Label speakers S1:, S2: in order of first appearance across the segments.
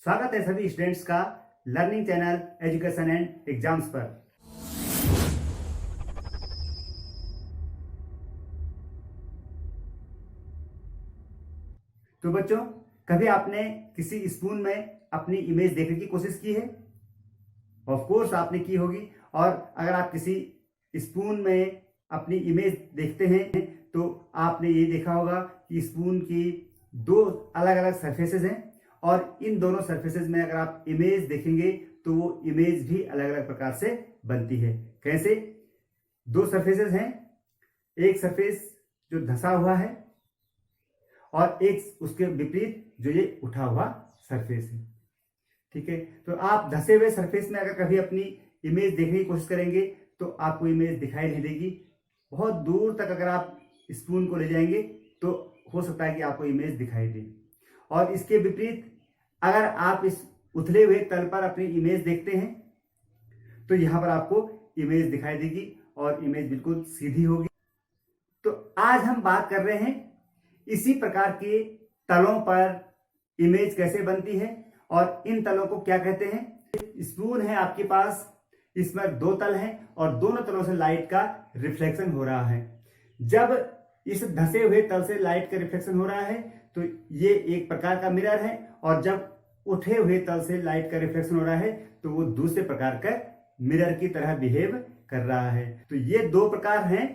S1: स्वागत है सभी स्टूडेंट्स का learning channel education and exams पर। तो बच्चों, कभी आपने किसी स्पून में अपनी इमेज देखने की कोशिश की है? ऑफ कोर्स आपने की होगी। और अगर आप किसी स्पून में अपनी इमेज देखते हैं तो आपने ये देखा होगा कि स्पून की दो अलग अलग सरफेसेस हैं और इन दोनों सरफेसेस में अगर आप इमेज देखेंगे तो वो इमेज भी अलग अलग प्रकार से बनती है। कैसे? दो सरफेसेस हैं, एक सरफेस जो धंसा हुआ है और एक उसके विपरीत जो ये उठा हुआ सरफेस है। ठीक है, तो आप धंसे हुए सरफेस में अगर कभी अपनी इमेज देखने की कोशिश करेंगे तो आपको इमेज दिखाई नहीं देगी। बहुत दूर तक अगर आप स्पून को ले जाएंगे तो हो सकता है कि आपको इमेज दिखाई दे। और इसके विपरीत अगर आप इस उथले हुए तल पर अपनी इमेज देखते हैं तो यहां पर आपको इमेज दिखाई देगी और इमेज बिल्कुल सीधी होगी। तो आज हम बात कर रहे हैं इसी प्रकार के तलों पर इमेज कैसे बनती है और इन तलों को क्या कहते हैं। स्पून है आपके पास, इसमें दो तल हैं और दोनों तलों से लाइट का रिफ्लेक्शन हो रहा है। जब इस धंसे हुए तल से लाइट का रिफ्लेक्शन हो रहा है तो ये एक प्रकार का मिरर है, और जब उठे हुए तल से लाइट का रिफ्लेक्शन हो रहा है तो वो दूसरे प्रकार का मिरर की तरह बिहेव कर रहा है। तो ये दो प्रकार हैं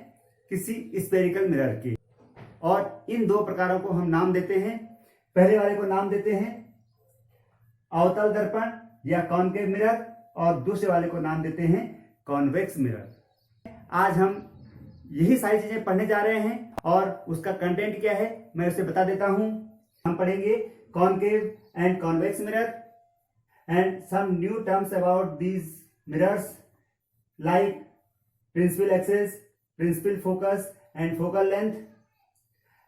S1: किसी स्फेरिकल मिरर के, और इन दो प्रकारों को हम नाम देते हैं। पहले वाले को नाम देते हैं अवतल दर्पण या कॉनकेव मिरर, और दूसरे वाले को नाम देते हैं कॉन्वेक्स मिरर। आज हम यही सारी चीजें पढ़ने जा रहे हैं और उसका कंटेंट क्या है मैं उसे बता देता हूं। हम पढ़ेंगे concave and convex mirror and some new terms about these mirrors like principal axis, principal focus and focal length.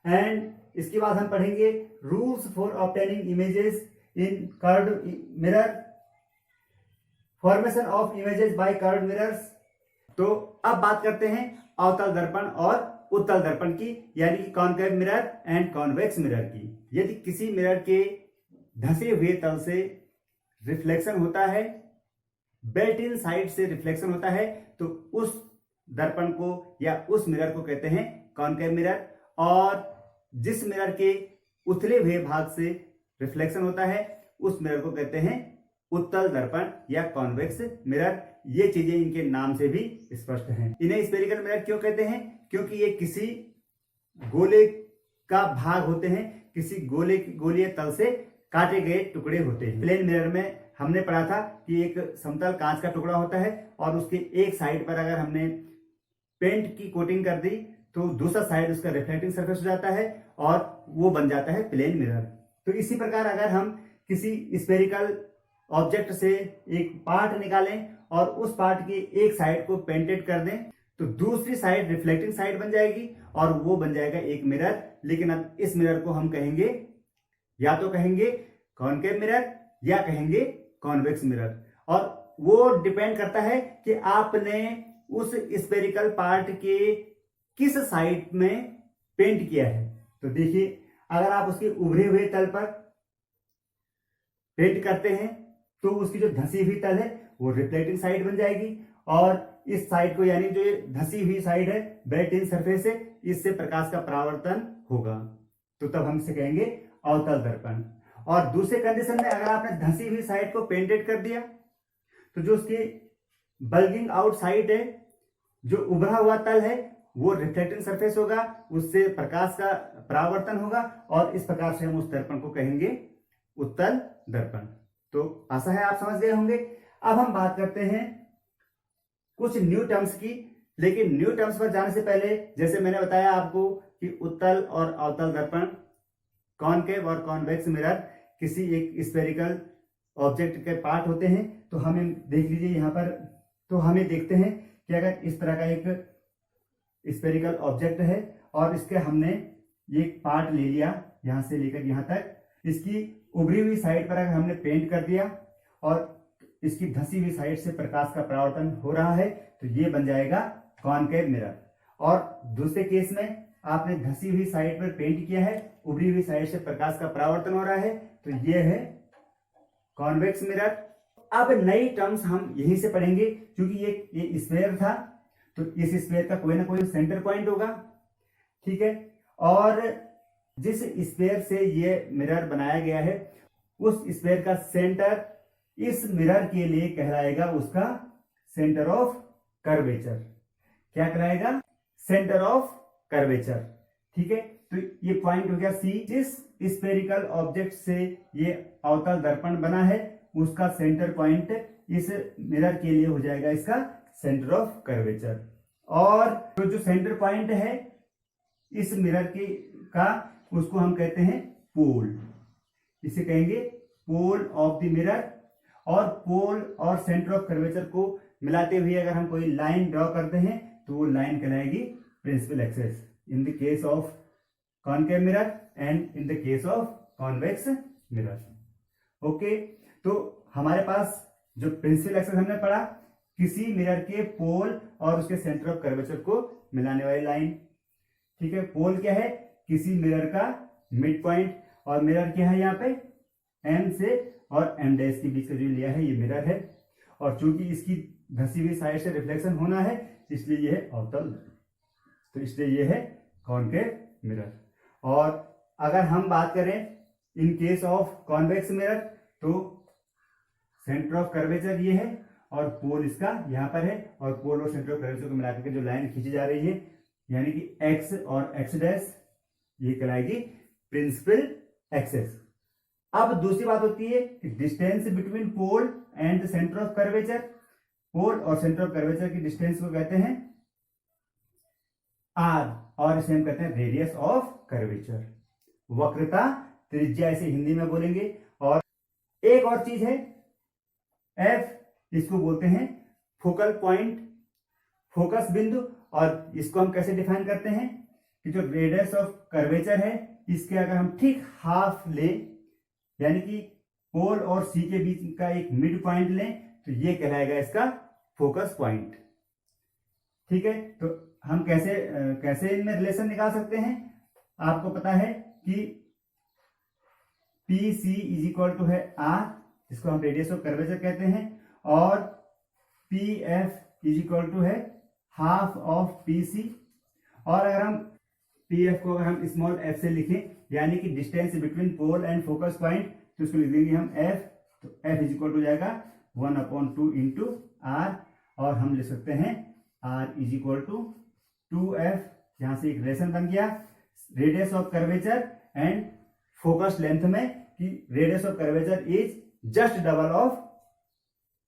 S1: And इसके बाद हम पढ़ेंगे rules for obtaining images in curved mirror, formation of images by curved mirrors. तो अब बात करते हैं अवतल दर्पण और उत्तल दर्पण की, यानी कि concave mirror and convex mirror की। यदि किसी मिरर के धंसे हुए तल से रिफ्लेक्शन होता है, बेल्ट इन साइड से रिफ्लेक्शन होता है, तो उस दर्पण को या उस मिरर को कहते हैं कॉनकेव मिरर। और जिस मिरर के उथले हुए भाग से रिफ्लेक्शन होता है उस मिरर को कहते हैं उत्तल दर्पण या कॉन्वेक्स मिरर। ये चीजें इनके नाम से भी स्पष्ट हैं। इन्हें स्फेरिकल मिरर क्यों कहते हैं? क्योंकि ये किसी गोले का भाग होते हैं, किसी गोलीय तल से काटे गए टुकड़े होते हैं। प्लेन मिरर में हमने पढ़ा था कि एक समतल कांच का टुकड़ा होता है और उसके एक साइड पर अगर हमने पेंट की कोटिंग कर दी तो दूसरा साइड उसका रिफ्लेक्टिंग सरफेस हो जाता है और वो बन जाता है प्लेन मिरर। तो इसी प्रकार अगर हम किसी स्फेरिकल ऑब्जेक्ट से एक पार्ट निकालें और उस पार्ट की एक साइड को पेंटेड कर दें तो दूसरी साइड रिफ्लेक्टिंग साइड बन जाएगी और वो बन जाएगा एक मिरर। लेकिन अब इस मिरर को हम कहेंगे, या तो कहेंगे कॉनकेव मिरर या कहेंगे कॉन्वेक्स मिरर, और वो डिपेंड करता है कि आपने उस स्फेरिकल पार्ट के किस साइड में पेंट किया है। तो देखिए, अगर आप उसके उभरे हुए तल पर पेंट करते हैं तो उसकी जो धंसी हुई तल है वो रिफ्लेक्टिंग साइड बन जाएगी, और इस साइड को, यानी जो ये धंसी हुई साइड है, बेल्ट इन सरफेस है, इससे प्रकाश का परावर्तन होगा। तो तब हम इसे कहेंगे अवतल दर्पण। और दूसरे कंडीशन में अगर आपने धंसी हुई साइड को पेंटेड कर दिया तो जो उसकी बल्गिंग आउट साइड है, जो उभरा हुआ तल है, वो रिफ्लेक्टिंग सरफेस होगा, उससे प्रकाश का परावर्तन होगा, और इस प्रकार से हम उस दर्पण को कहेंगे उत्तल दर्पण। तो आशा है आप समझ गए होंगे। अब हम बात करते हैं कुछ न्यू टर्म्स की, लेकिन न्यू टर्म्स पर जाने से पहले जैसे मैंने बताया आपको कि उत्तल और अवतल दर्पण, कॉनकेव और कॉन्वेक्स मिरर किसी एक स्फेरिकल ऑब्जेक्ट के पार्ट होते हैं। तो हमें देख लीजिए यहाँ पर, तो हमें देखते हैं कि अगर इस तरह का एक स्फेरिकल ऑब्जेक्ट है और इसके हमने ये पार्ट ले लिया यहां से लेकर यहां तक, इसकी उभरी हुई साइड पर अगर हमने पेंट कर दिया और इसकी धंसी हुई साइड से प्रकाश का परावर्तन हो रहा है तो ये बन जाएगा कॉनकेव मिरर। और दूसरे केस में आपने धंसी हुई साइड पर पेंट किया है, उभरी हुई साइड से प्रकाश का परावर्तन हो रहा है, तो ये है कॉन्वेक्स मिरर। अब नई टर्म्स हम यहीं से पढ़ेंगे, क्योंकि ये स्फीयर था तो इस स्फीयर का कोई ना कोई सेंटर पॉइंट होगा, ठीक है। और जिस स्फीयर से ये मिरर बनाया गया है उस स्फीयर का सेंटर इस मिरर के लिए कहलाएगा उसका सेंटर ऑफ कर्वेचर। क्या कहलाएगा? सेंटर ऑफ कर्वेचर, ठीक है। तो ये पॉइंट हो गया सी। जिस स्फेरिकल ऑब्जेक्ट से ये अवतल दर्पण बना है उसका सेंटर पॉइंट इस मिरर के लिए हो जाएगा इसका सेंटर ऑफ कर्वेचर। और तो जो सेंटर पॉइंट है इस मिरर की का उसको हम कहते हैं पोल, इसे कहेंगे पोल ऑफ द मिरर। और पोल और सेंटर ऑफ कर्वेचर को मिलाते हुए अगर हम कोई लाइन ड्रॉ करते हैं तो वो लाइन कहलाएगी principal axis in the case of concave mirror and in the case of convex mirror. Okay, तो हमारे पास जो प्रिंसिपल एक्सिस हमने पढ़ा, किसी मिरर के पोल और उसके सेंटर ऑफ कर्वेचर को मिलाने वाली लाइन, ठीक है। पोल क्या है? किसी मिरर का मिड पॉइंट, और मिरर क्या है यहाँ पे? एम से और एम डैश के बीच का जो लिया है ये मिरर है, और चूंकि इसकी धसी हुई साइड से रिफ्लेक्शन होना है इसलिए ये है अवतल, तो इसलिए ये है कॉनकेव मिरर। और अगर हम बात करें in case of convex mirror तो सेंटर ऑफ कर्वेचर ये है और पोल इसका यहाँ पर है, और पोल और सेंटर ऑफ कर्वेचर को मिलाकर के जो लाइन खींची जा रही है यानी कि एक्स और एक्स डैश, ये कहलाएगी प्रिंसिपल एक्सिस। अब दूसरी बात होती है कि distance between pole and centre of curvature. Pole और सेंटर ऑफ कर्वेचर की डिस्टेंस को कहते हैं आर, और इसे हम कहते हैं रेडियस ऑफ कर्वेचर, वक्रता त्रिज्या इसे हिंदी में बोलेंगे। और एक और चीज है एफ, इसको बोलते हैं फोकल पॉइंट, फोकस बिंदु। और इसको हम कैसे डिफाइन करते हैं कि जो रेडियस ऑफ कर्वेचर है इसके अगर हम ठीक हाफ लें यानी कि पोल और सी के बीच का एक मिड पॉइंट लें तो ये कहलाएगा इसका फोकस पॉइंट, ठीक है। तो हम कैसे इनमें रिलेशन निकाल सकते हैं? आपको पता है कि P C is equal to है आर, जिसको हम रेडियस ऑफ कर्वेचर कहते हैं, और P F is equal to है हाफ ऑफ पी सी। और अगर हम पी एफ को अगर हम स्मॉल एफ से लिखें यानी कि distance between pole and focus point, तो इसको लिख देंगे हम एफ, तो एफ इज इक्वल टू जाएगा 1/2 इंटू आर, और हम लिख सकते हैं are is equal to 2f, यहां से एक रिलेशन बन गया radius of curvature and focus length में, कि radius of curvature is just double of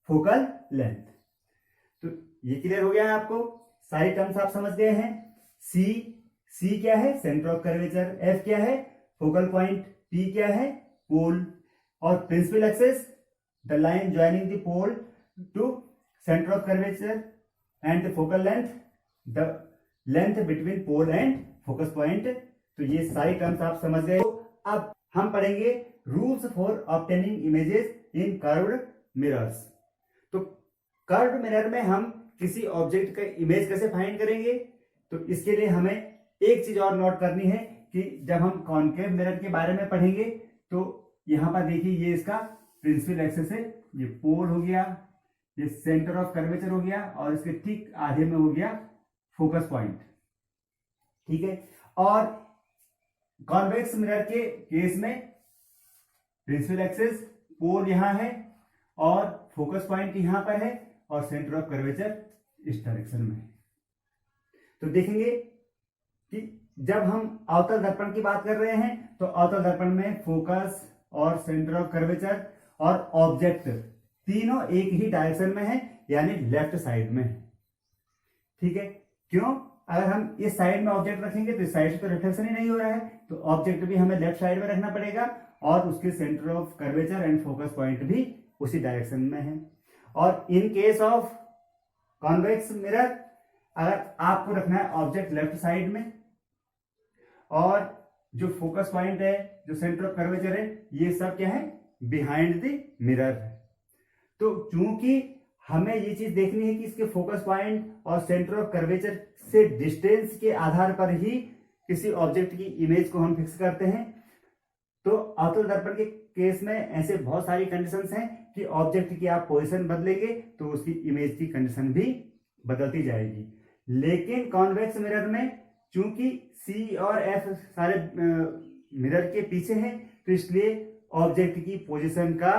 S1: focal length. तो ये क्लियर हो गया है आपको, सारी टर्म्स आप समझ गए हैं। सी क्या है? Centre of curvature. एफ क्या है? Focal point. पी क्या है? पोल। और principal axis, the line joining the pole to centre of curvature and the focal length, the length between pole and focus point. तो ये सारी टर्म्स आप समझ गए। तो अब हम पढ़ेंगे rules for obtaining images in curved mirrors. तो कर्व्ड मिरर में हम किसी ऑब्जेक्ट का इमेज कैसे फाइंड करेंगे? तो इसके लिए हमें एक चीज और नोट करनी है कि जब हम कॉनकेव मिरर के बारे में पढ़ेंगे तो यहां पर देखिए ये इसका प्रिंसिपल एक्सिस है, ये पोल हो गया, ये सेंटर ऑफ कर्वेचर हो गया, और इसके ठीक आधे में हो गया फोकस पॉइंट, ठीक है। और कॉन्वेक्स मिरर के केस में प्रिंसिपल एक्सिस, पोल यहां है और फोकस पॉइंट यहां पर है, और सेंटर ऑफ कर्वेचर इस डायरेक्शन में है। तो देखेंगे कि जब हम अवतल दर्पण की बात कर रहे हैं तो अवतल दर्पण में फोकस और सेंटर ऑफ कर्वेचर और ऑब्जेक्ट तीनों एक ही डायरेक्शन में है, यानी लेफ्ट साइड में है, ठीक है। क्यों? अगर हम इस साइड में ऑब्जेक्ट रखेंगे तो इस साइड से तो रिफ्लेक्शन ही नहीं हो रहा है, तो ऑब्जेक्ट भी हमें लेफ्ट साइड में रखना पड़ेगा, और उसके centre of curvature and focus point भी उसी डायरेक्शन में है। और in case of convex mirror अगर आपको रखना है ऑब्जेक्ट लेफ्ट साइड में, और जो फोकस पॉइंट है, जो सेंटर ऑफ कर्वेचर है, ये सब क्या है? बिहाइंड द मिरर है। तो चूंकि हमें ये चीज देखनी है कि इसके फोकस पॉइंट और सेंटर ऑफ कर्वेचर से डिस्टेंस के आधार पर ही किसी ऑब्जेक्ट की इमेज को हम फिक्स करते हैं। तो अवतल दर्पण के केस में ऐसे बहुत सारी कंडीशंस हैं कि ऑब्जेक्ट की आप पोजीशन बदलेंगे तो उसकी इमेज की कंडीशन भी बदलती जाएगी। लेकिन कॉन्वेक्स मिरर में चूंकि सी और एफ सारे मिरर के पीछे हैं, तो इसलिए ऑब्जेक्ट की पोजीशन का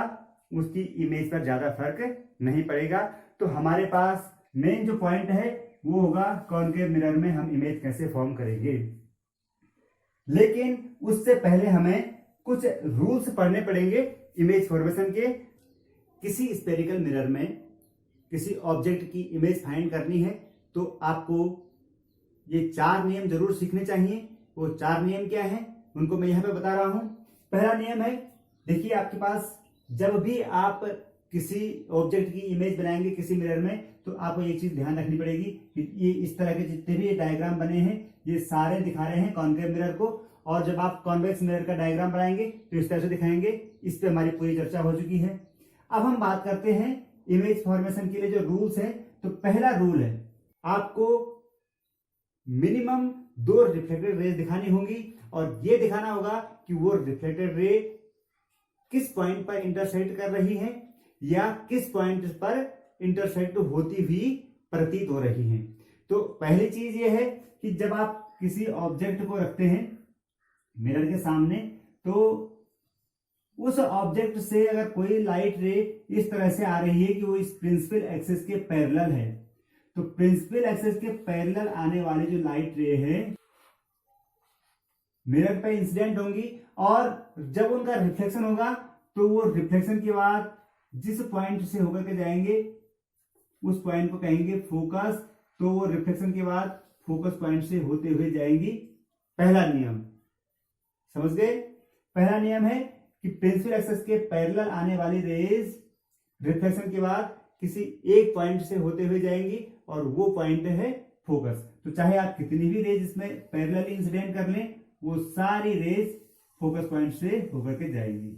S1: उसकी इमेज पर ज्यादा फर्क नहीं पड़ेगा। तो हमारे पास मेन जो पॉइंट है वो होगा कॉनकेव मिरर में हम इमेज कैसे फॉर्म करेंगे। लेकिन उससे पहले हमें कुछ रूल्स पढ़ने पड़ेंगे इमेज फॉर्मेशन के। किसी स्फेरिकल मिरर में किसी ऑब्जेक्ट की इमेज फाइंड करनी है तो आपको ये 4 नियम जरूर सीखने चाहिए। वो 4 नियम क्या हैं उनको मैं यहां पे बता रहा हूं। पहला नियम है, देखिए आपके पास जब भी आप किसी ऑब्जेक्ट की इमेज बनाएंगे किसी मिरर में, तो आपको एक चीज ध्यान रखनी पड़ेगी कि ये इस तरह के जितने भी डायग्राम बने हैं ये सारे दिखा रहे हैं कॉनकेव मिरर को, और जब आप कॉन्वेक्स मिरर का डायग्राम बनाएंगे तो इस तरह से दिखाएंगे। इस पे हमारी पूरी चर्चा हो चुकी है। अब हम बात करते हैं इमेज फॉर्मेशन के लिए जो रूल्स हैं। तो पहला रूल है, आपको मिनिमम 2 रिफ्लेक्टेड रेज दिखानी होंगी, और ये दिखाना होगा कि वो रिफ्लेक्टेड रे किस पॉइंट पर इंटरसेक्ट कर रही है या किस पॉइंट पर इंटरसेक्ट होती हुई प्रतीत हो रही है। तो पहली चीज ये है कि जब आप किसी ऑब्जेक्ट को रखते हैं मिरर के सामने, तो उस ऑब्जेक्ट से अगर कोई लाइट रे इस तरह से आ रही है कि वो इस प्रिंसिपल एक्सिस के पैरेलल है, तो प्रिंसिपल एक्सिस के पैरेलल आने वाली जो लाइट रे है मिरर पे इंसिडेंट होंगी, और जब उनका रिफ्लेक्शन होगा तो वो रिफ्लेक्शन के बाद जिस पॉइंट से होकर के जाएंगे उस पॉइंट को कहेंगे फोकस। तो वो रिफ्लेक्शन के बाद फोकस पॉइंट से होते हुए जाएंगी। पहला नियम समझ गए। पहला नियम है कि प्रिंसिपल एक्सिस के पैरेलल आने वाली रेज रिफ्लेक्शन के बाद किसी एक पॉइंट से होते हुए जाएंगी, और वो पॉइंट है फोकस। तो चाहे आप कितनी भी रेज इसमें पैरेलली इंसिडेंट कर लें, वो सारी रेज फोकस पॉइंट से होकर के जाएगी।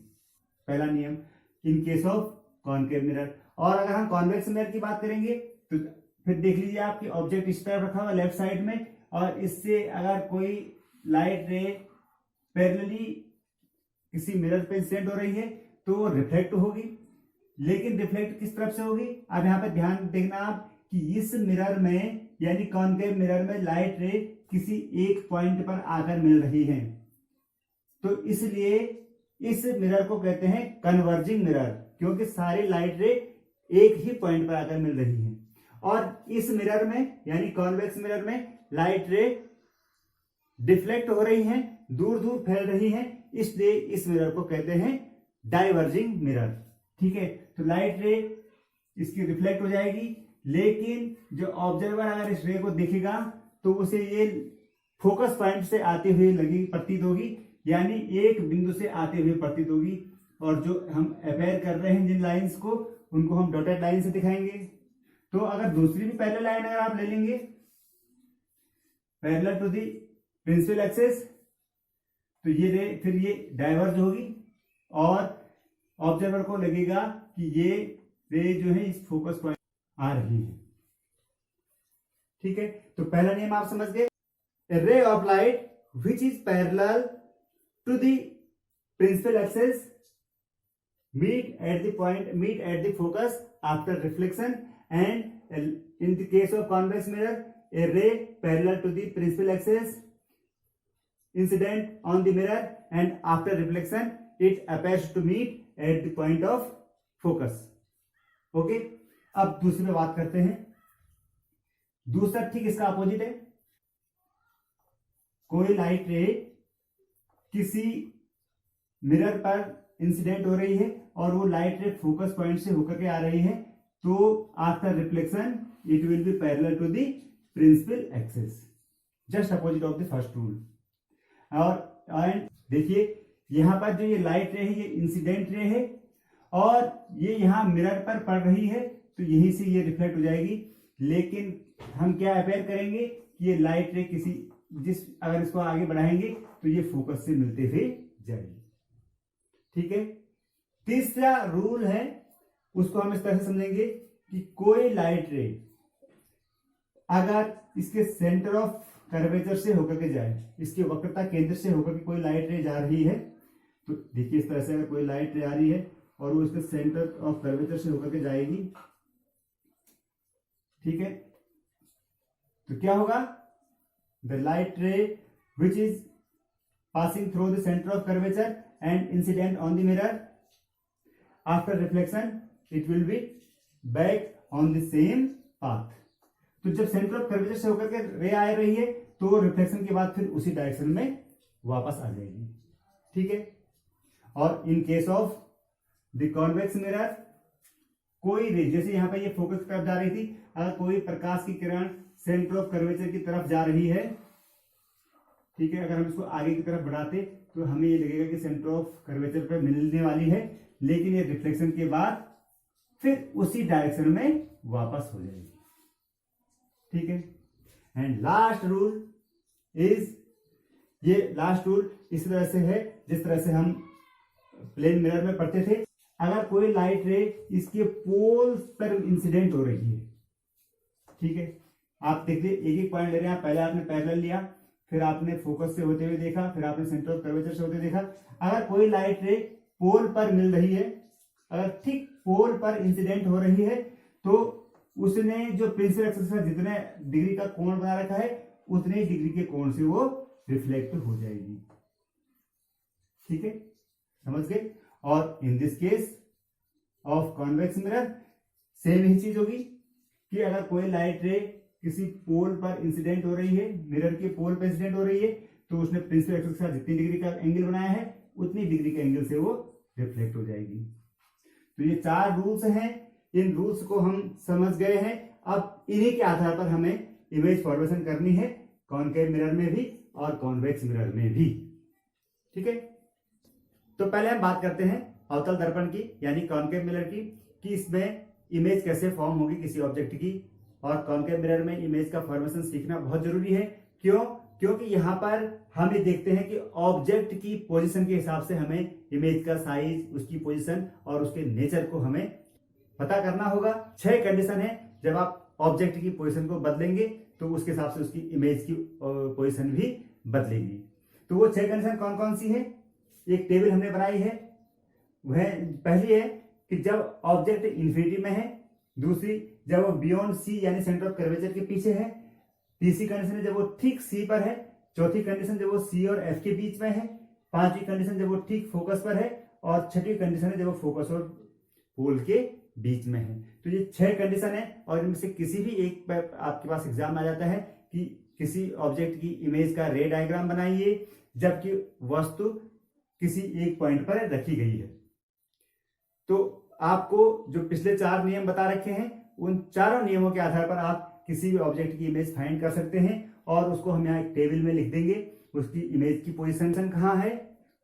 S1: पहला नियम in case of concave mirror. और अगर हम कॉन्वेक्स मिरर की बात करेंगे तो फिर देख लीजिए आपकी ऑब्जेक्ट इस तरफ रखा हुआ लेफ्ट साइड में, और इससे अगर कोई लाइट रे पैरेलली किसी मिरर पे इंसिडेंट हो रही है तो वो रिफ्लेक्ट होगी। लेकिन रिफ्लेक्ट किस तरफ से होगी, अब यहां पर ध्यान देखना आप कि इस मिरर में यानी कॉनकेव मिरर में लाइट रे किसी एक पॉइंट पर आकर मिल रही है, तो इसलिए इस मिरर को कहते हैं कन्वर्जिंग मिरर, क्योंकि सारी लाइट रे एक ही पॉइंट पर आकर मिल रही है। और इस मिरर में यानी कॉन्वेक्स मिरर में लाइट रे डिफ्लेक्ट हो रही हैं, दूर दूर फैल रही हैं, इसलिए इस मिरर को कहते हैं डाइवर्जिंग मिरर। ठीक है, तो लाइट रे इसकी रिफ्लेक्ट हो जाएगी, लेकिन जो ऑब्जर्वर अगर इस रे को देखेगा तो उसे ये फोकस पॉइंट से आते हुए लगी प्रतीत होगी, यानी एक बिंदु से आते हुए प्रतीत होगी। और जो हम अपेयर कर रहे हैं जिन लाइंस को, उनको हम डॉटेड लाइन से दिखाएंगे। तो अगर दूसरी भी पैरेलल लाइन अगर आप ले लेंगे parallel to the principal axis, तो ये रे फिर ये डाइवर्ज होगी, और ऑब्जर्वर को लगेगा कि ये रे जो है इस फोकस पॉइंट आ रही है। ठीक है, तो पहला नियम आप समझ गए। A ray of light which is parallel to the principal axis meet at the focus after reflection, and in the case of convex mirror a ray parallel to the principal axis incident on the mirror, and after reflection it appears to meet at the point of focus. Okay, अब दूसरी पे बात करते हैं। दूसरा ठीक इसका opposite है। कोई लाइट रे किसी मिरर पर इंसिडेंट हो रही है और वो लाइट रे फोकस पॉइंट से होकर के आ रही है, तो after reflection it will be parallel to the principal axis, just opposite of the first rule. और देखिए यहां पर जो ये लाइट रे है ये इंसिडेंट रे है, और ये यहां मिरर पर पड़ रही है, तो यहीं से ये रिफ्लेक्ट हो जाएगी। लेकिन हम क्या अपेयर करेंगे कि ये लाइट रे किसी अगर इसको आगे बढ़ाएंगे तो ये फोकस से मिलते हुए जाएगी। ठीक है, तीसरा रूल है, उसको हम इस तरह से समझेंगे कि कोई लाइट रे अगर इसके सेंटर ऑफ कर्वेचर से होकर के जाए, इसके वक्रता केंद्र से होकर के कोई लाइट रे जा रही है, तो देखिए इस तरह से अगर कोई लाइट रे आ रही है और वो इसके सेंटर ऑफ कर्वेचर से होकर के जाएगी, ठीक है, तो क्या होगा, द लाइट रे which is passing through the centre of curvature and incident on the mirror, after reflection it will be back on the same path. तो जब सेंटर ऑफ कर्वेचर से होकर के रे आ रही है तो रिफ्लेक्शन के बाद फिर उसी डायरेक्शन में वापस आ जाएगी, ठीक है। और in case of the convex mirror, कोई रे, जैसे यहां पर ये फोकस की तरफ जा रही थी, अगर कोई प्रकाश की किरण सेंटर ऑफ कर्वेचर की तरफ जा रही है, ठीक है, अगर हम इसको आगे की तरफ बढ़ाते तो हमें ये लगेगा कि सेंटर ऑफ कर्वेचर पे मिलने वाली है, लेकिन ये रिफ्लेक्शन के बाद फिर उसी डायरेक्शन में वापस हो जाएगी, ठीक है। एंड लास्ट रूल इज, ये लास्ट रूल इस तरह से है जिस तरह से हम प्लेन मिरर में पढ़ते थे। अगर कोई लाइट रे इसके पोल्स पर इंसिडेंट हो रही है, ठीक है, आप देखिए एक एक पॉइंट ले रहे हैं, पहले आपने पैरेलल लिया, फिर आपने फोकस से होते हुए देखा, फिर आपने सेंटर ऑफ कर्वेचर से होते देखा। अगर कोई लाइट रे पोल पर मिल रही है, अगर ठीक पोल पर इंसिडेंट हो रही है, तो उसने जो प्रिंसिपल एक्सिस का जितने डिग्री का कोण बना रखा है उतने डिग्री के कोण से वो रिफ्लेक्ट हो जाएगी, ठीक है, समझ गए। और in this case of convex mirror same ही चीज होगी कि अगर कोई लाइट रे किसी पोल पर इंसिडेंट हो रही है, मिरर के पोल पर इंसिडेंट हो रही है, तो उसने प्रिंसिपल एक्सिस का जितनी डिग्री का एंगल बनाया है उतनी डिग्री के एंगल से वो रिफ्लेक्ट हो जाएगी। तो ये 4 रूल्स हैं, इन रूल्स को हम समझ गए हैं। अब इन्हीं के आधार पर हमें इमेज फॉर्मेशन करनी है, कॉनकेव मिरर में भी और कॉन्वेक्स मिरर में भी, ठीक है। तो पहले हम बात करते हैं अवतल दर्पण की, यानी कॉनकेव मिरर की, कि इसमें इमेज कैसे फॉर्म होगी किसी ऑब्जेक्ट की। और कॉनकेव मिरर में इमेज का फॉर्मेशन सीखना बहुत जरूरी है। क्यों? क्योंकि यहां पर हम ये देखते हैं कि ऑब्जेक्ट की पोजीशन के हिसाब से हमें इमेज का साइज, उसकी पोजीशन और उसके नेचर को हमें पता करना होगा। 6 कंडीशन है, जब आप ऑब्जेक्ट की पोजीशन को बदलेंगे तो उसके हिसाब से उसकी इमेज की पोजीशन भी बदलेगी। तो वो 6 कंडीशन कौन कौन सी है, एक टेबल हमने बनाई है। वह पहली है कि जब ऑब्जेक्ट इंफिनिटी में है, दूसरी जब वो बियॉन्ड सी यानी सेंटर ऑफ कर्वेचर के पीछे है, तीसरी कंडीशन है जब वो ठीक सी पर है, चौथी कंडीशन जब वो सी और एफ के बीच में है, पांचवी कंडीशन जब वो ठीक फोकस पर है, और छठी कंडीशन है जब वो फोकस और पोल के बीच में है। तो ये 6 कंडीशन है, और इनमें से किसी भी एक पर आपके पास एग्जाम में आ जाता है कि किसी ऑब्जेक्ट की इमेज का रे डायग्राम बनाइए जबकि वस्तु किसी एक पॉइंट पर रखी गई है। तो आपको जो पिछले 4 नियम बता रखे हैं, उन चारों नियमों के आधार पर आप किसी भी ऑब्जेक्ट की इमेज फाइंड कर सकते हैं, और उसको हम यहाँ एक टेबल में लिख देंगे। उसकी इमेज की पोजीशन कहाँ है,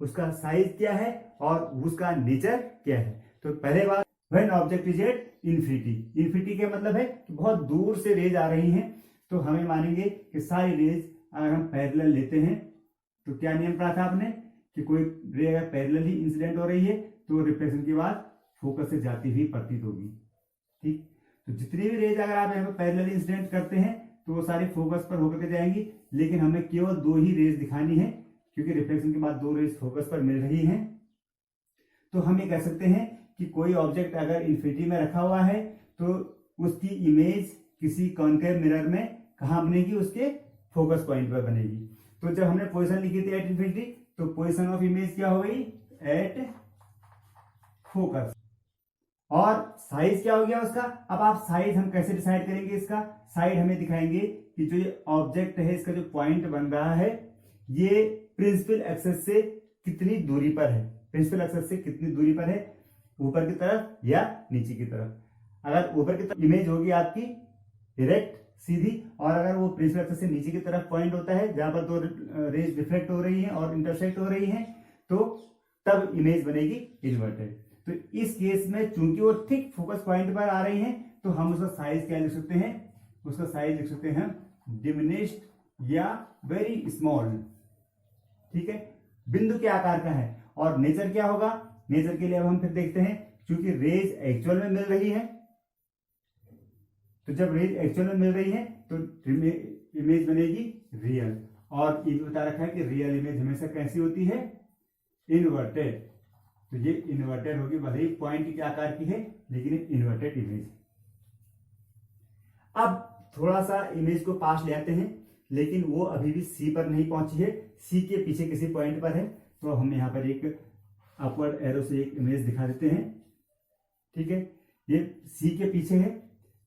S1: उसका साइज क्या है और उसका नेचर क्या है। तो पहले बात, when object is at infinity, infinity के मतलब है कि बहुत दूर से रेज आ रही हैं, तो हमें मानेंगे कि सारी रेज अगर हम पैरेलल लेते हैं, तो क्या नियम पढ़ा था आपने कि कोई रे अगर पैरेलल ही इंसिडेंट हो रही है तो रिफ्लेक्शन के बाद फोकस से जाती हुई प्रतीत होगी, ठीक। तो जितनी भी रेज अगर आप यहाँ पे पैरेलल इंसिडेंट करते हैं तो वो सारी फोकस पर होकर के जाएंगी, लेकिन हमें केवल 2 ही रेज दिखानी है, क्योंकि रिफ्लेक्शन के बाद 2 रेज फोकस पर मिल रही हैं। तो हम ये कह सकते हैं कि कोई ऑब्जेक्ट अगर इन्फिनिटी में रखा हुआ है तो उसकी इमेज किसी कॉनकेव मिरर में कहाँ बनेगी, उसके फोकस पॉइंट पर बनेगी। तो जब हमने पोजीशन लिखी थी एट इन्फिनिटी, तो पोजीशन ऑफ इमेज क्या हो गई, एट फोकस। और साइज क्या हो गया उसका। अब आप साइज हम कैसे डिसाइड करेंगे, इसका साइड हमें दिखाएंगे कि जो ये ऑब्जेक्ट है इसका जो पॉइंट बन रहा है ये प्रिंसिपल एक्सिस से कितनी दूरी पर है, प्रिंसिपल एक्सिस से कितनी दूरी पर है, ऊपर की तरफ या नीचे की तरफ। अगर ऊपर की तरफ इमेज होगी आपकी डायरेक्ट सीधी, और अगर वो प्रिंसिपल एक्सिस से नीचे की तरफ पॉइंट होता है जहां पर 2 रेज रिफ्लेक्ट हो रही हैं और इंटरसेक्ट हो रही हैं, तो तब इमेज बनेगी इन्वर्टेड। तो इस केस में चूंकि वो ठीक फोकस पॉइंट पर आ रही हैं, तो हम उसका साइज क्या लिख सकते हैं, उसका साइज लिख सकते हैं डिमिनिश्ड या वेरी स्मॉल, ठीक है, बिंदु के आकार का है। और नेचर क्या होगा, नेचर के लिए अब हम फिर देखते हैं, क्योंकि रेज एक्चुअल में मिल रही है, तो जब रेज एक्चुअल में मिल रही है तो इमेज बनेगी रियल। और ये भी बता रखा है कि रियल इमेज हमेशा कैसी होती है, इन्वर्टेड, तो ये इन्वर्टेड होगी, भले ही पॉइंट के आकार की है लेकिन इन्वर्टेड इमेज। अब थोड़ा सा इमेज को पास ले आते हैं, लेकिन वो अभी भी सी पर नहीं पहुंची है, सी के पीछे किसी पॉइंट पर है। तो हम यहाँ पर एक अपवर्ड एरो से एक इमेज दिखा देते हैं। ठीक है, ये सी के पीछे है।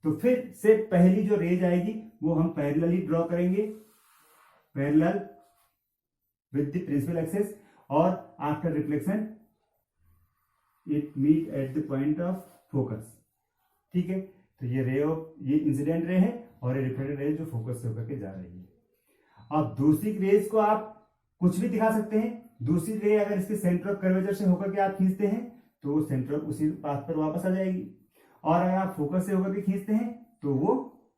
S1: तो फिर से पहली जो रेज आएगी वो हम पैरेलली ड्रॉ करेंगे, parallel with the principal axis, और after reflection it meet at the point of focus. ठीक है, तो ये रे ऑफ, ये इंसिडेंट रे है और ये रिफ्लेक्टेड रे जो फोकस से होकर के जा रही है। अब दूसरी रेज को आप कुछ भी दिखा सकते हैं। दूसरी रे अगर इसके सेंटर ऑफ कर्वेचर से होकर के आप खींचते हैं तो वो सेंटर ऑफ उसी पाथ पर वापस आ जाएगी, और अगर आप फोकस से होकर के खींचते हैं तो वो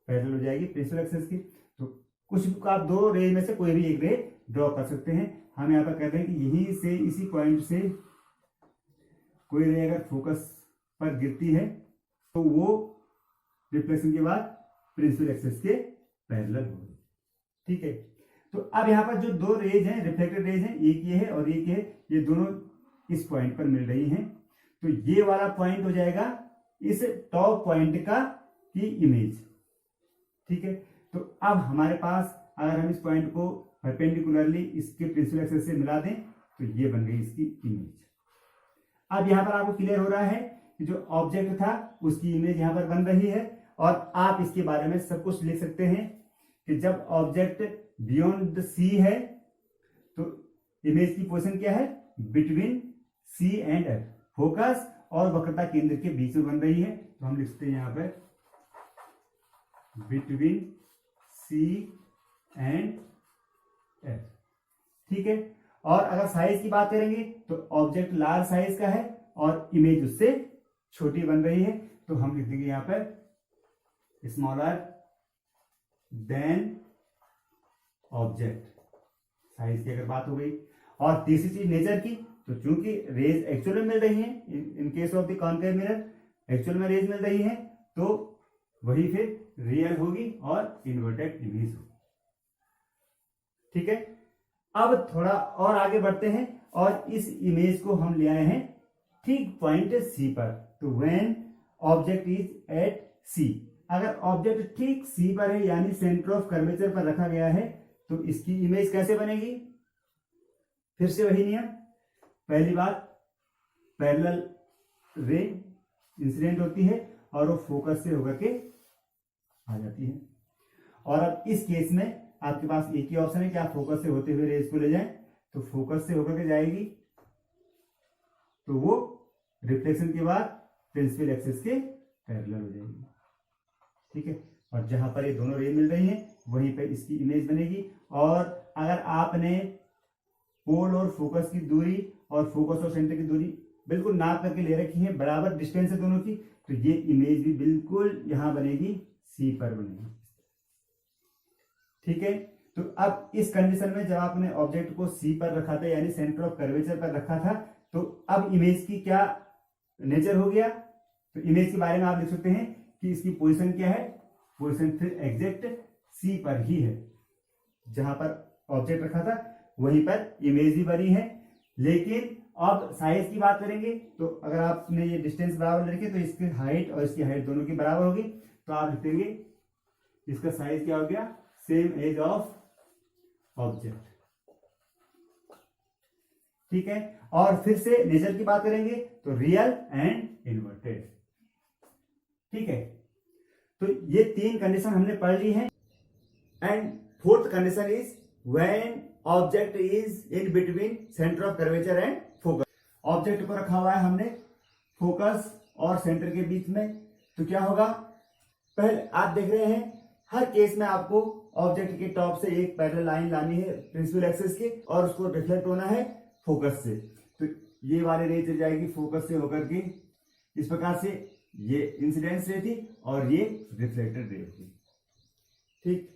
S1: पैरेलल हो जाएगी प्रिंसिपल एक्सिस की। तो कुछ आप दो रे में से कोई भी एक रे ड्रॉ कर सकते हैं। हम यहाँ पर कह रहे हैं कि यहीं से, इसी पॉइंट से कोई रे अगर फोकस पर गिरती है तो वो रिफ्लेक्शन के बाद प्रिंसिपल एक्सिस के पैरेलल होगी। ठीक है, तो अब यहाँ पर जो दो रेज हैं, रिफ्लेक्टेड रेज हैं, एक ये है और एक ये है, ये दोनों इस पॉइंट पर मिल रही हैं। तो ये वाला पॉइंट हो जाएगा इस टॉप पॉइंट का की इमेज। ठीक है, तो अब हमारे पास अगर हम इस पॉइंट को परपेंडिकुलरली इसके प्रिंसिपल एक्सिस से मिला दें तो ये बन गई इसकी इमेज। अब यहाँ पर आपको क्लियर हो रहा है कि जो ऑब्जेक्ट था उसकी इमेज यहाँ पर बन रही है, और आप इसके बारे में सब कुछ लिख सकते हैं कि जब ऑब्जेक्ट बियॉन्ड द सी है तो इमेज की पोजीशन क्या है, between C and F, focus और वक्रता केंद्र के बीच में बन रही है। तो हम लिखते हैं यहाँ पर बिटवीन सी एंड एफ। ठीक है, और अगर साइज की बात करेंगे तो ऑब्जेक्ट लार्ज साइज का है और इमेज उससे छोटी बन रही है। तो हम लिख देंगे यहाँ पर स्मॉलर देन ऑब्जेक्ट, साइज की अगर बात हो गई। और तीसरी चीज नेचर की, तो चूंकि रेज एक्चुअल में मिल रही हैं, in case of the concave mirror actual में रेज मिल रही हैं, तो वही फिर रियल होगी और इन्वर्टेड इमेज होगी। ठीक है, अब थोड़ा और आगे बढ़ते हैं और इस इमेज को हम ले आए हैं ठीक पॉइंट सी पर। तो व्हेन ऑब्जेक्ट इज एट सी, अगर ऑब्जेक्ट ठीक सी पर है यानी सेंटर ऑफ कर्वेचर पर रखा गया है तो इसकी इमेज कैसे बनेगी। फिर से वही नियम, पहली बात पैरेलल रे इंसिडेंट होती है और वो फोकस से होकर के आ जाती है। और अब इस केस में आपके पास एक ही ऑप्शन है कि आप फोकस से होते हुए रेज को ले जाएं, तो फोकस से होकर के जाएगी तो वो रिफ्लेक्शन के बाद प्रिंसिपल एक्सिस के पैरेलल हो जाएगी। ठीक है, और जहां पर ये दोनों रे मिल रही हैं वहीं पे इसकी इमेज बनेगी। और अगर आपने पोल और फोकस की दूरी और फोकस और सेंटर की दूरी बिल्कुल नाप करके ले रखी है, बराबर डिस्टेंस है दोनों की, तो ये इमेज भी बिल्कुल यहां बनेगी, सी पर बनेगी। ठीक है, तो अब इस कंडीशन में जब आपने ऑब्जेक्ट को सी पर रखा था यानी सेंटर ऑफ कर्वेचर पर रखा था, तो अब इमेज की क्या नेचर हो गया। तो इमेज के बारे में आप लिख सकते हैं कि इसकी पोजीशन क्या है, पोजीशन फिर एग्जैक्ट सी पर ही है, जहां पर ऑब्जेक्ट रखा था वहीं पर इमेज भी बनी है। लेकिन अब साइज की बात करेंगे तो अगर आपने ये डिस्टेंस बराबर रखे तो इसकी हाइट और इसकी हाइट दोनों की बराबर होगी, तो आप लिख देंगे इसका साइज क्या हो गया, सेम एज ऑफ ऑब्जेक्ट। ठीक है, और फिर से नेचर की बात करेंगे तो रियल एंड इन्वर्टेड। ठीक है, तो ये तीन कंडीशन हमने पढ़ ली है। And fourth condition is when object is in between centre of curvature and focus. Object को रखा हुआ है हमने फोकस और सेंटर के बीच में, तो क्या होगा, पहले आप देख रहे हैं हर केस में आपको ऑब्जेक्ट के टॉप से एक पैरेलल लाइन लानी है प्रिंसिपल एक्सिस की और उसको रिफ्लेक्ट होना है फोकस से। तो ये वाली रे चल जाएगी फोकस से होकर के, इस प्रकार से ये इंसिडेंस रे थी और ये रिफ्लेक्टेड रे थी। ठीक,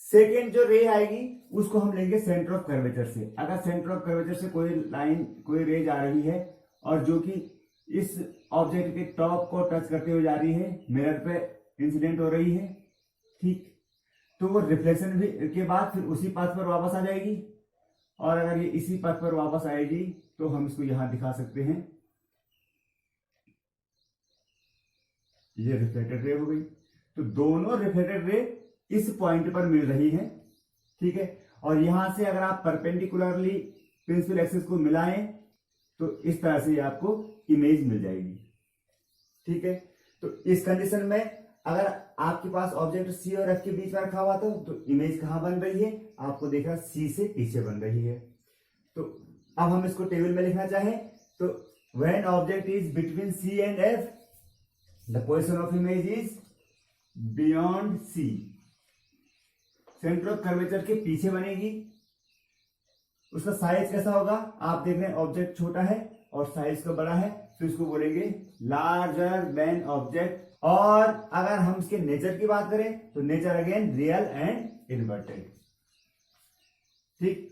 S1: सेकेंड जो रे आएगी उसको हम लेंगे सेंटर ऑफ कर्वेचर से। अगर सेंटर ऑफ कर्वेचर से कोई लाइन, कोई रे जा रही है और जो कि इस ऑब्जेक्ट के टॉप को टच करते हुए जा रही है, मिरर पे इंसिडेंट हो रही है, ठीक, तो वो रिफ्लेक्शन भी के बाद फिर उसी पाथ पर वापस आ जाएगी। और अगर ये इसी पाथ पर वापस आएगी तो हम इसको यहां दिखा सकते हैं, ये रिफ्लेक्टेड रे हो गई। तो दोनों रिफ्लेक्टेड रे इस पॉइंट पर मिल रही है, ठीक है। और यहां से अगर आप परपेंडिकुलरली प्रिंसिपल एक्सिस को मिलाएं तो इस तरह से आपको इमेज मिल जाएगी, ठीक है। तो इस कंडीशन में अगर आपके पास ऑब्जेक्ट सी और एफ के बीच में रखा हुआ था तो इमेज कहां बन रही है, आपको देखा सी से पीछे बन रही है। तो अब हम इसको टेबल में लिखना चाहें तो when object is between C and F the position of image is beyond C, centre of curvature के पीछे बनेगी। उसका साइज कैसा होगा, आप देख रहे हैं ऑब्जेक्ट छोटा है और साइज का बड़ा है, तो इसको बोलेंगे लार्जर देन ऑब्जेक्ट। और अगर हम इसके नेचर की बात करें तो nature again real and inverted, ठीक।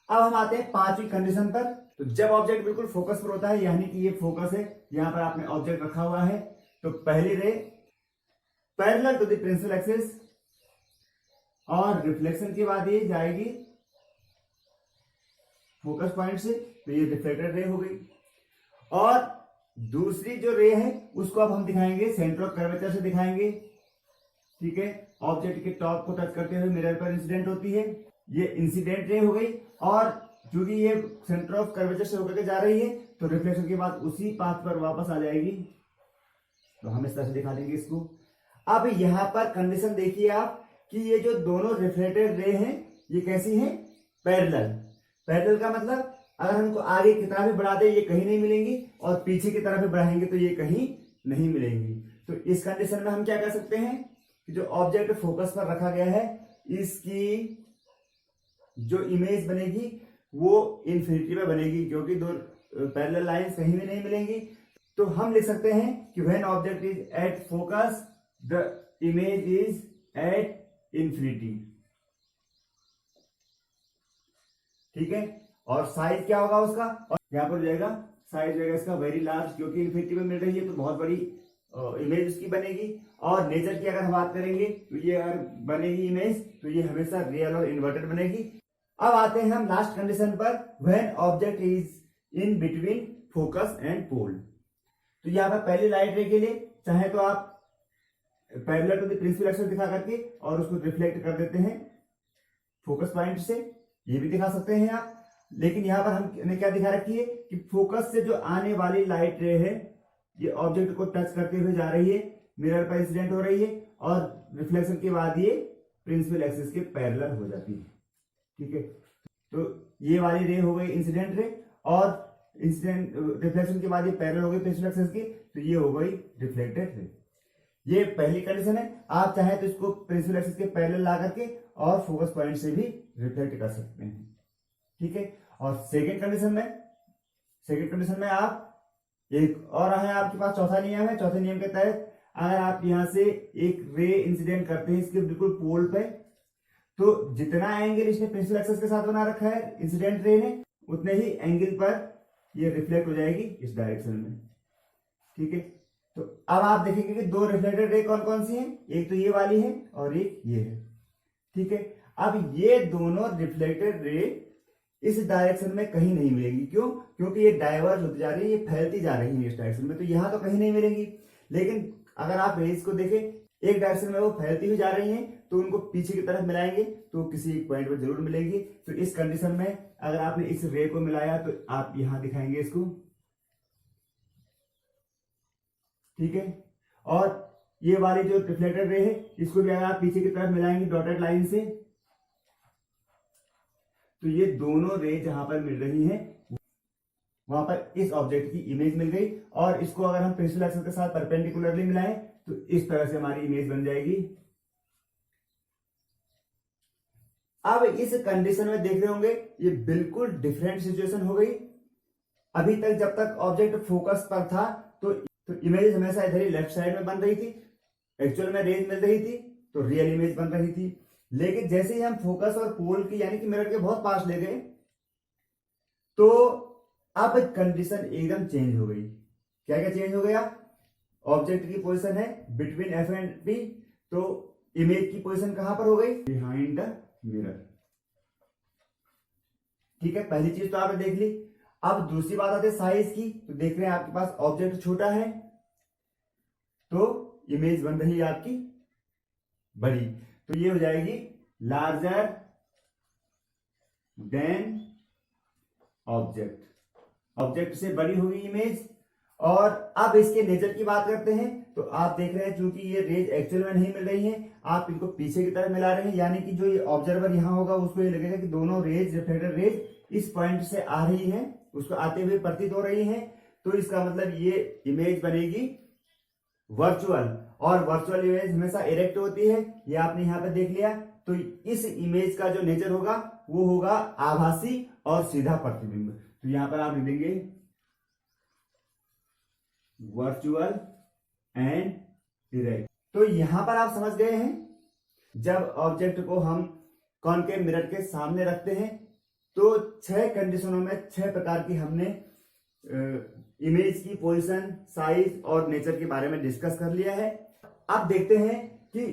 S1: अब हम आते हैं पांचवी कंडीशन पर। तो जब ऑब्जेक्ट बिल्कुल फोकस पर होता है, यानी कि ये फोकस है, यहां पर आपने ऑब्जेक्ट रखा हुआ है, तो पहली ray parallel to the principal axis और रिफ्लेक्शन के बाद ये जाएगी फोकस पॉइंट से, तो ये रिफ्लेक्टेड रे हो गई। और दूसरी जो रे है उसको अब हम दिखाएंगे सेंटर ऑफ कर्वेचर से दिखाएंगे, ठीक है। ऑब्जेक्ट के टॉप को टच करते हुए मिरर पर इंसिडेंट होती है, ये इंसिडेंट रे हो गई। और क्योंकि ये सेंटर ऑफ कर्वेचर से होकर के जा रही है तो रिफ्लेक्शन के बाद उसी पाथ पर वापस आ जाएगी, तो हम इस तरह से दिखा देंगे इसको। अब यहां पर कंडीशन देखिए आप कि ये जो दोनों रिफ्लेक्टेड रे हैं ये कैसी हैं, पैरेलल। पैरेलल का मतलब अगर हमको आगे की तरफ भी बढ़ा दे ये कहीं नहीं मिलेंगी और पीछे की तरफ भी बढ़ाएंगे तो ये कहीं नहीं मिलेंगी। तो इस कंडीशन में हम क्या कर सकते हैं कि जो ऑब्जेक्ट फोकस पर रखा गया है इसकी जो इमेज बनेगी वो इन्फिनिटी में बनेगी, क्योंकि दो पैरेलल लाइंस कहीं भी नहीं मिलेंगी। तो हम लिख सकते हैं कि when object is at focus the image is at infinity, ठीक है। और साइज क्या होगा उसका, और यहां पर जाएगा साइज रहेगा इसका वेरी लार्ज, क्योंकि इन्फिनिटी में मिल रही है तो बहुत बड़ी इमेज उसकी बनेगी। और नेचर की अगर हम बात करेंगे तो ये अगर बनेगी इमेज तो ये हमेशा रियल और इन्वर्टेड बनेगी। अब आते हैं हम लास्ट कंडीशन पर, when object is in between focus and pole. तो यहां पर पहली लाइट रे के लिए चाहे तो आप parallel to the principal axis दिखा करके और उसको रिफ्लेक्ट कर देते हैं फोकस पॉइंट से, ये भी दिखा सकते हैं आप। लेकिन यहां पर हमने क्या दिखा रखी है कि फोकस से जो आने वाली लाइट रे है ये ऑब्जेक्ट को टच करते हुए जा रही है, मिरर पर इंसिडेंट हो रही है और रिफ्लेक्शन के बाद ये प्रिंसिपल एक्सिस के पैरेलल हो जाती है, ठीक है। तो ये वाली रे हो गई इंसिडेंट रे और इंसिडेंट रिफ्लेक्शन के बाद ये पैरेलल हो गई प्रिंसिपल एक्सिस की, तो ये हो गई रिफ्लेक्टेड रे। ये पहली कंडीशन है। आप चाहे तो इसको प्रिंसिपल एक्सिस के पैरेलल ला करके और फोकस पॉइंट से भी रिफ्लेक्ट कर सकते हैं, ठीक है। और सेकेंड कंडीशन में आप एक और है आपके पास चौथा नियम है। चौथे नियम के तहत अगर आप यहां से एक रे इंसिडेंट करते हैं इसके बिल्कुल पोल पे, तो जितना एंगल इसने प्रिंसिपल एक्सिस के साथ बना रखा है इंसिडेंट रे ने, उतने ही एंगल पर ये रिफ्लेक्ट हो जाएगी इस डायरेक्शन में, ठीक है। तो अब आप देखेंगे कि दो रिफ्लेक्टेड रे कौन कौन सी हैं, एक तो ये वाली है और एक ये है, ठीक है। अब ये दोनों रिफ्लेक्टेड रे इस डायरेक्शन में कहीं नहीं मिलेंगी, क्यों, क्योंकि ये डाइवर्ज होती जा रही है, ये फैलती जा रही है इस डायरेक्शन में, तो यहां तो कहीं नहीं मिलेंगी। लेकिन अगर आप रेज को देखें एक डायरेक्शन में वो फैलती हुई जा रही हैं, तो उनको पीछे की तरफ मिलाएंगे तो किसी एक पॉइंट पर जरूर मिलेंगी। तो इस कंडीशन में अगर आपने इस रे को मिलाया तो आप यहां दिखाएंगे इसको, ठीक है। और ये वाली जो रिफ्लेक्टेड रे है इसको भी अगर आप पीछे की तरफ मिलाएंगे डॉटेड लाइन से, तो ये दोनों रे जहां पर मिल रही हैं वहां पर इस ऑब्जेक्ट की इमेज मिल गई। और इसको अगर हम प्रिंसिपल एक्सिस के साथ परपेंडिकुलरली मिलाएं तो इस तरह से हमारी इमेज बन जाएगी। अब इस कंडीशन में देख रहे होंगे ये बिल्कुल डिफरेंट सिचुएशन हो गई। अभी तक जब तक ऑब्जेक्ट फोकस पर था तो इमेज हमेशा इधर ही लेफ्ट साइड में बन रही थी, एक्चुअल में रेंज मिल रही थी तो रियल इमेज बन रही थी। लेकिन जैसे ही हम फोकस और पोल की यानी कि मिरर के बहुत पास ले गए तो अब कंडीशन एकदम चेंज हो गई। क्या क्या चेंज हो गया, ऑब्जेक्ट की पोजीशन है बिटवीन एफ एंड पी, तो इमेज की पोजीशन कहां पर हो गई, बिहाइंड द मिरर, ठीक है। पहली चीज तो आपने देख ली। अब दूसरी बात आती है साइज की। तो देख रहे हैं आपके पास ऑब्जेक्ट छोटा है तो इमेज बन रही है आपकी बड़ी, तो ये हो जाएगी लार्जर देन ऑब्जेक्ट, ऑब्जेक्ट से बड़ी होगी इमेज। और अब इसके नेचर की बात करते हैं। तो आप देख रहे हैं चूंकि ये रेज एक्चुअल में नहीं मिल रही है, आप इनको पीछे की तरफ मिला रहे हैं, यानी कि जो ये ऑब्जर्वर यहां होगा उसको ये लगेगा कि दोनों रेज, रिफ्लेक्टेड रेज इस पॉइंट से आ रही है, उसको आते हुए प्रतीत हो रही है। तो इसका मतलब ये इमेज बनेगी वर्चुअल, और वर्चुअल इमेज हमेशा इरेक्ट होती है, ये आपने यहां पर देख लिया। तो इस इमेज का जो नेचर होगा वो होगा आभासी और सीधा प्रतिबिंब। तो यहां पर आप लिख देंगे वर्चुअल एंड इरेक्ट। तो यहां पर आप समझ गए हैं, जब ऑब्जेक्ट को हम कॉनकेव मिरर के सामने रखते हैं तो 6 कंडीशनों में 6 प्रकार की हमने इमेज की पोजीशन, साइज और नेचर के बारे में डिस्कस कर लिया है। अब देखते हैं कि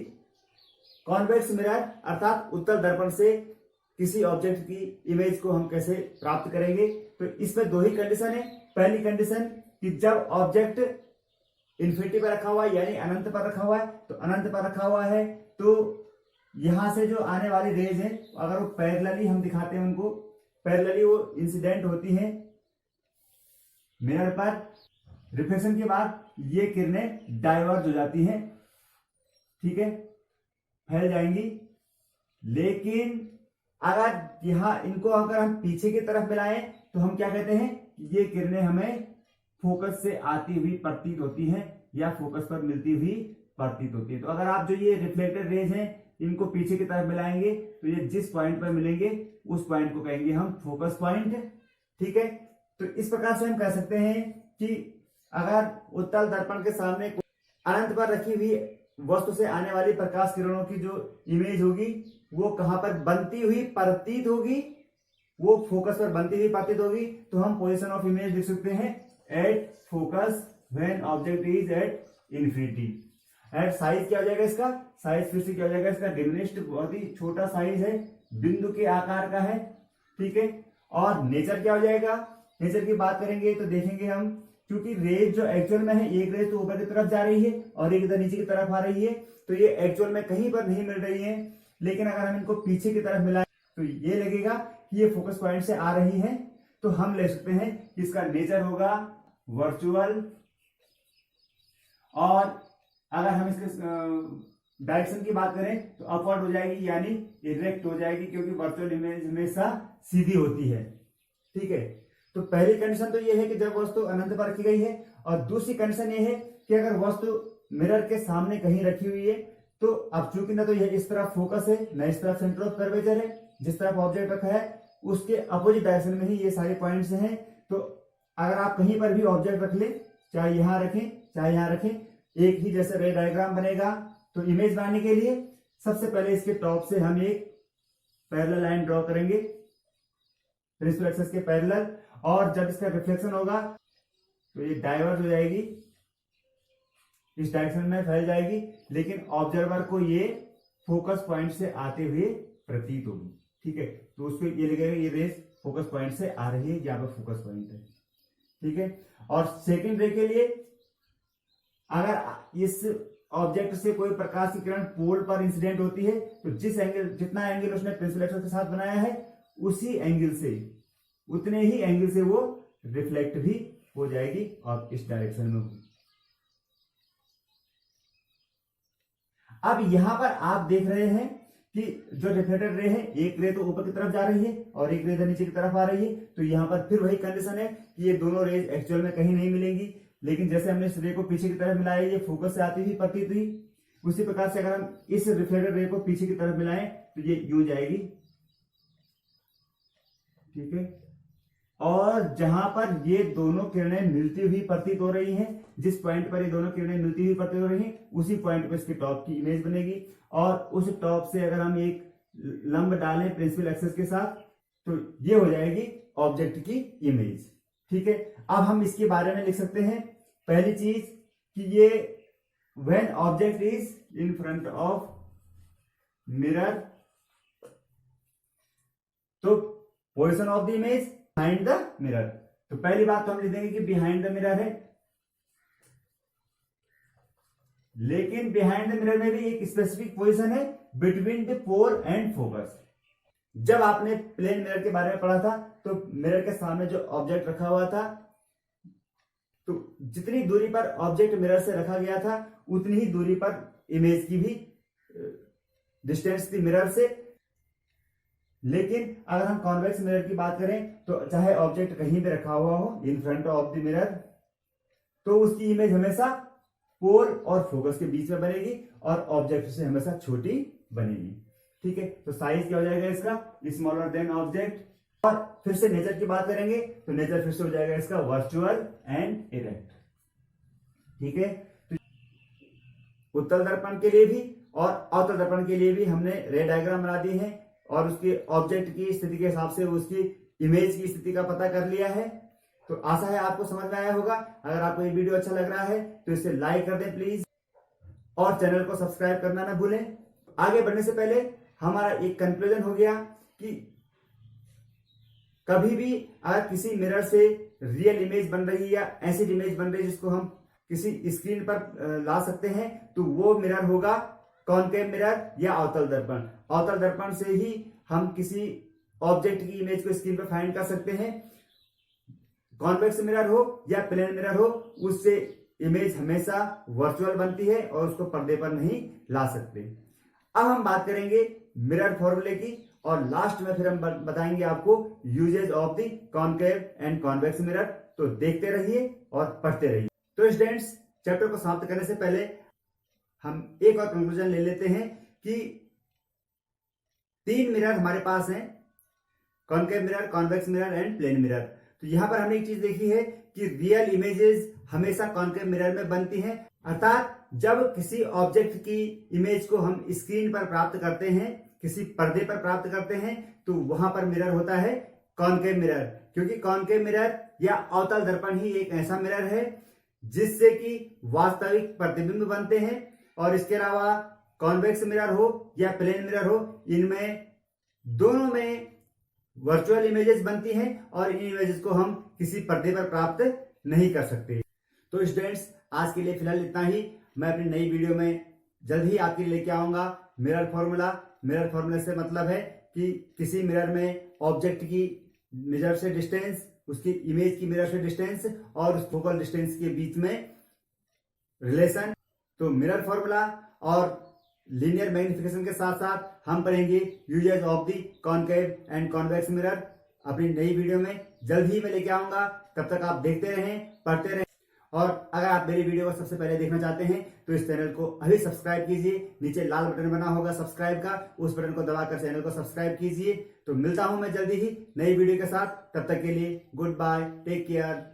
S1: कॉन्वेक्स मिरर अर्थात उत्तल दर्पण से किसी ऑब्जेक्ट की इमेज को हम कैसे प्राप्त करेंगे। तो इसमें 2 ही कंडीशन है। पहली कंडीशन कि जब ऑब्जेक्ट इन्फिनिटी पर रखा हुआ है यानी अनंत पर रखा हुआ है, तो अनंत पर रखा हुआ है तो यहां से जो आने वाली रेज है अगर वो पैरेलली हम दिखाते हैं, उनको पैरेलली वो इंसिडेंट होती है मिरर पर, रिफ्लेक्शन के बाद ये किरणें डाइवर्ज हो जाती हैं, ठीक है, फैल जाएंगी। लेकिन अगर यहां इनको अगर हम पीछे की तरफ मिलाएं तो हम क्या कहते हैं, ये किरणें हमें फोकस से आती हुई प्रतीत होती हैं या फोकस पर मिलती हुई प्रतीत होती है। तो अगर आप जो ये रिफ्लेक्टेड रेज हैं इनको पीछे की तरफ मिलाएंगे तो ये जिस पॉइंट पर मिलेंगे उस पॉइंट को कहेंगे हम फोकस पॉइंट, ठीक है। तो इस प्रकार से हम कह सकते हैं कि अगर उत्तल दर्पण के सामने अनंत पर रखी हुई वस्तु से आने वाली प्रकाश किरणों की जो इमेज होगी वो कहां पर बनती हुई प्रतीत होगी, वो फोकस पर बनती हुई प्रतीत होगी, तो हम पोजीशन ऑफ इमेज लिख सकते हैं at focus when object is at infinity. At size क्या हो जाएगा इसका, साइज फिर से क्या हो जाएगा इसका, डिमिनिश्ड, बहुत ही छोटा साइज है, बिंदु के आकार का है, ठीक है। और नेचर क्या हो जाएगा, नेचर की बात करेंगे तो देखेंगे हम, क्योंकि रेज जो एक्चुअल में है, एक रेज तो ऊपर की तरफ जा रही है और एक इधर नीचे की तरफ आ रही है, तो ये एक्चुअल में कहीं पर नहीं मिल रही है। लेकिन अगर हम इनको पीछे की तरफ मिलाएं तो ये लगेगा कि ये फोकस पॉइंट से आ रही है, तो हम ले सकते हैं कि इसका नेचर होगा वर्चुअल। और अगर हम इसके डायरेक्शन की बात करें तो अपवर्ड हो जाएगी यानी इरेक्ट हो जाएगी, क्योंकि वर्चुअल इमेज हमेशा सीधी होती है, ठीक है। तो पहली कंडीशन तो ये है कि जब वस्तु अनंत पर रखी गई है, और दूसरी कंडीशन ये है कि अगर वस्तु मिरर के सामने कहीं रखी हुई है तो अब चूंकि ना तो यह इस तरफ फोकस है ना इस तरफ सेंटर ऑफ कर्वेचर है, जिस तरफ ऑब्जेक्ट रखा है उसके अपोजिट डायरेक्शन में ही ये सारे पॉइंट्स हैं। तो अगर आप कहीं पर भी ऑब्जेक्ट रख ले, चाहे यहां रखें चाहे यहां रखें, एक ही जैसे रे डायग्राम बनेगा। तो इमेज बनाने के लिए सबसे पहले इसके टॉप से हम एक पैरेलल लाइन ड्रॉ करेंगे प्रिंसिपल एक्सिस के पैरेलल, और जब इसका रिफ्लेक्शन होगा तो ये डाइवर्ज हो जाएगी, इस डायरेक्शन में फैल जाएगी, लेकिन ऑब्जर्वर को ये फोकस पॉइंट से आते हुए प्रतीत होगी, ठीक है। तो उसको ये लगेगा ये रेस फोकस पॉइंट से आ रही है, यहाँ पर फोकस पॉइंट है, ठीक है। और सेकंड रे के लिए अगर इस ऑब्जेक्ट से कोई प्रकाश की किरण पोल पर इंसिडेंट होती है तो जिस एंगल, जितना एंगल उसने प्रिंसिपल एक्सिस के साथ बनाया है उसी एंगल से, उतने ही एंगल से वो रिफ्लेक्ट भी हो जाएगी और इस डायरेक्शन में होगी। अब यहां पर आप देख रहे हैं कि जो रिफ्लेक्टेड रे है, एक रे तो ऊपर की तरफ जा रही है और एक रे इधर नीचे की तरफ आ रही है, तो यहां पर फिर वही कंडीशन है कि ये दोनों रेज एक्चुअल में कहीं नहीं मिलेंगी। लेकिन जैसे हमने इस रे को पीछे की तरफ मिलाया, ये फोकस से आती हुई प्रतीत हुई, उसी प्रकार से अगर हम इस रिफ्लेक्टेड रे को पीछे की तरफ मिलाएं तो ये यूं जाएगी, ठीक है। और जहां पर ये दोनों किरणें मिलती हुई प्रतीत हो रही हैं, जिस पॉइंट पर ये दोनों किरणें मिलती हुई प्रतीत हो रही हैं, उसी पॉइंट पर इसकी टॉप की इमेज बनेगी। और उस टॉप से अगर हम एक लंब डालें प्रिंसिपल एक्सिस के साथ तो ये हो जाएगी ऑब्जेक्ट की इमेज, ठीक है। अब हम इसके बारे में लिख सकते हैं पहली चीज कि ये when object is in front of mirror, तो position of the image behind the mirror. तो पहली बात तो हम लिख देंगे कि बिहाइंड द मिरर है, लेकिन बिहाइंड द मिरर में भी एक स्पेसिफिक पोजीशन है between the pole and focus. जब आपने प्लेन मिरर के बारे में पढ़ा था तो मिरर के सामने जो ऑब्जेक्ट रखा हुआ था, तो जितनी दूरी पर ऑब्जेक्ट मिरर से रखा गया था उतनी ही दूरी पर इमेज की भी डिस्टेंस थी मिरर से। लेकिन अगर हम कॉन्वेक्स मिरर की बात करें तो चाहे ऑब्जेक्ट कहीं पे रखा हुआ हो इन फ्रंट ऑफ द मिरर, तो उसकी इमेज हमेशा पोर और फोकस के बीच में बनेगी और ऑब्जेक्ट से हमेशा छोटी बनेगी। ठीक है, तो साइज क्या हो जाएगा इसका, स्मॉलर देन ऑब्जेक्ट। और फिर से नेचर की बात करेंगे तो नेचर फिर से हो जाएगा इसका वर्चुअल एंड इरेक्ट। ठीक है, तो उत्तल दर्पण के लिए भी और अवतल दर्पण के लिए भी हमने रे डायग्राम बना दी है और उसके ऑब्जेक्ट की स्थिति के हिसाब से उसकी इमेज की स्थिति का पता कर लिया है। तो आशा है आपको समझ में आया होगा। अगर आपको ये वीडियो अच्छा लग रहा है तो इसे लाइक कर दें प्लीज, और चैनल को सब्सक्राइब करना ना भूलें। आगे बढ़ने से पहले हमारा एक कंक्लूजन हो गया कि कभी भी अगर किसी मिरर से रियल इमेज बन रही है या ऐसी इमेज बन रही है जिसको हम किसी स्क्रीन पर ला सकते हैं, तो वो मिरर होगा कॉनकेव मिरर या अवतल दर्पण। अवतल दर्पण से ही हम किसी ऑब्जेक्ट की इमेज को स्क्रीन पर फाइंड कर सकते हैं। कॉन्वेक्स मिरर हो या प्लेन मिरर हो, उससे इमेज हमेशा वर्चुअल बनती है और उसको पर्दे पर नहीं ला सकते। अब हम बात करेंगे मिरर फॉर्मूले की और लास्ट में फिर हम बताएंगे आपको uses of the concave and convex mirror. तो देखते रहिए और पढ़ते रहिए। तो स्टूडेंट्स, चैप्टर को समाप्त करने से पहले हम एक और कंक्लूजन ले लेते हैं कि 3 मिरर हमारे पास हैं, concave mirror, convex mirror and plane mirror. तो यहां पर हमने एक चीज देखी है कि रियल इमेजेस हमेशा कॉनकेव मिरर में बनती हैं, अर्थात जब किसी ऑब्जेक्ट की इमेज को हम स्क्रीन पर प्राप्त करते हैं, किसी पर्दे पर प्राप्त करते हैं, तो वहां पर मिरर होता है कॉनकेव मिरर। क्योंकि कॉनकेव मिरर या अवतल दर्पण ही एक ऐसा मिरर है जिससे कि वास्तविक प्रतिबिंब बनते हैं। और इसके अलावा कॉन्वेक्स मिरर हो या प्लेन मिरर हो, इनमें दोनों में वर्चुअल इमेजेस बनती हैं और इन इमेजेस को हम किसी पर्दे पर प्राप्त नहीं कर सकते। तो स्टूडेंट्स, आज के लिए फिलहाल इतना ही। मैं अपनी नई वीडियो में जल्द ही आपके लिए लेके आऊंगा मिरर फॉर्मूला। मिरर फॉर्मूला से मतलब है कि किसी मिरर में ऑब्जेक्ट की मिरर से डिस्टेंस, उसकी इमेज की मिरर से डिस्टेंस और उस फोकल डिस्टेंस के बीच में रिलेशन। तो मिरर फॉर्मूला और लीनियर मैग्निफिकेशन के साथ साथ हम पढ़ेंगे uses of the concave and convex mirror अपनी नई वीडियो में जल्द ही मैं लेके आऊंगा। तब तक आप देखते रहें, पढ़ते रहें। और अगर आप मेरी वीडियो को सबसे पहले देखना चाहते हैं तो इस चैनल को अभी सब्सक्राइब कीजिए। नीचे लाल बटन बना होगा सब्सक्राइब का, उस बटन को दबाकर चैनल को सब्सक्राइब कीजिए। तो मिलता हूं मैं जल्दी ही नई वीडियो के साथ। तब तक के लिए गुड बाय, टेक केयर।